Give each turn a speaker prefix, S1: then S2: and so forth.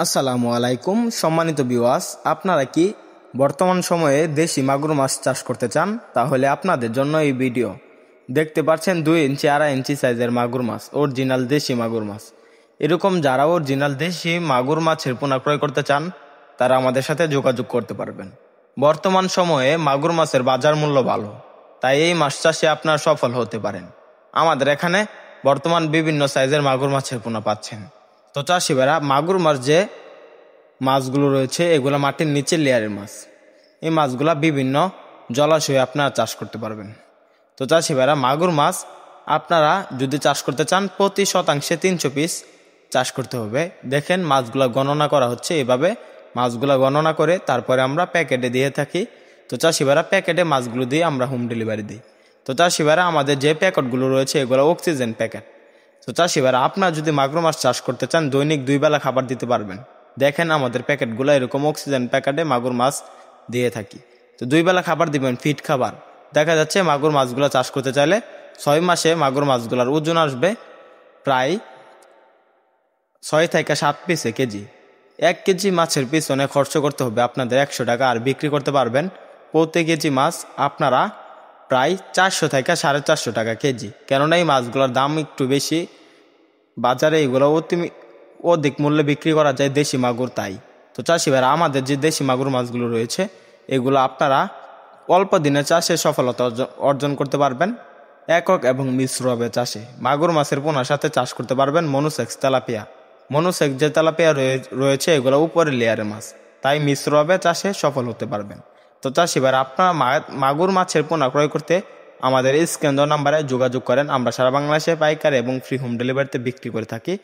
S1: আসসালামু আলাইকুম সম্মানিত ভিউয়ার্স, আপনারা কি বর্তমান সময়ে দেশি মাগুর মাছ চাষ করতে চান? তাহলে আপনাদের জন্য এই ভিডিও। দেখতে পাচ্ছেন 2 ইঞ্চি 2.5 ইঞ্চি সাইজের মাগুর মাছ, অরিজিনাল দেশি মাগুর মাছ। এরকম যারা অরিজিনাল দেশি মাগুর মাছের পোনা ক্রয় করতে চান তারা আমাদের সাথে যোগাযোগ করতে পারবেন। বর্তমান সময়ে মাগুর মাছের বাজার মূল্য ভালো, তাই এই মাছ চাষে আপনারা সফল হতে পারেন। আমাদের এখানে বর্তমান বিভিন্ন সাইজের মাগুর মাছের পোনা পাচ্ছেন। তো চাষি ভাইরা, মাগুর মাছ যে মাছগুলো রয়েছে এগুলো মাটির নিচে লেয়ারের মাছ। এই মাছগুলা বিভিন্ন জলাশয়ে আপনারা চাষ করতে পারবেন। তো চাষি ভাইরা, মাগুর মাছ আপনারা যদি চাষ করতে চান প্রতি শতাংশে 300 পিস চাষ করতে হবে। দেখেন মাছগুলা গণনা করা হচ্ছে, এভাবে মাছগুলা গণনা করে তারপরে আমরা প্যাকেটে দিয়ে থাকি। তো চাষি ভাইরা, প্যাকেটে মাছগুলো দিয়ে আমরা হোম ডেলিভারি দিই। তো চাষি ভাইরা, আমাদের যে প্যাকেটগুলো রয়েছে এগুলো অক্সিজেন প্যাকেট। তো চাষি ভাইরা, আপনারা যদি মাগুর মাছ চাষ করতে চান দৈনিক 2 বেলা খাবার দিতে পারবেন। দেখেন আমাদের প্যাকেটগুলো এরকম অক্সিজেন প্যাকেটে মাগুর মাছ দিয়ে থাকি। তো 2 বেলা খাবার দিবেন, ফিট খাবার। দেখা যাচ্ছে মাগুর মাছগুলো চাষ করতে চাইলে 6 মাসে মাগুর মাছগুলোর ওজন আসবে প্রায় 6 থেকে 7 পিসে কেজি। 1 কেজি মাছের পিছনে খরচ করতে হবে আপনাদের 100 টাকা, আর বিক্রি করতে পারবেন প্রতি কেজি মাছ আপনারা প্রায় 400 থেকে 450 টাকা কেজি। কেননা এই মাছগুলোর দাম একটু বেশি, বাজারে এগুলো অধিক মূল্যে বিক্রি করা যায় দেশি মাগুর, তাই। তো চাষি ভাইরা, আমাদের যে দেশি মাগুর মাছগুলো রয়েছে এগুলো আপনারা অল্প দিনে চাষে সফলতা অর্জন করতে পারবেন। একক এবং মিশ্রভাবে চাষে মাগুর মাছের পোনার সাথে চাষ করতে পারবেন মনোসেক্স তেলাপিয়া। মনোসেক্স যে তেলাপিয়া রয়েছে এগুলো উপরে লেয়ারের মাছ, তাই মিশ্রভাবে চাষে সফল হতে পারবেন। তো চাষি ভাইরা, আপনারা মাগুর মাছের পোনা ক্রয় করতে আমাদের স্ক্রিন দেওয়া নাম্বারে যোগাযোগ করেন। আমরা সারা বাংলাদেশে পাইকারি এবং ফ্রি হোম ডেলিভারিতে বিক্রি করে থাকি।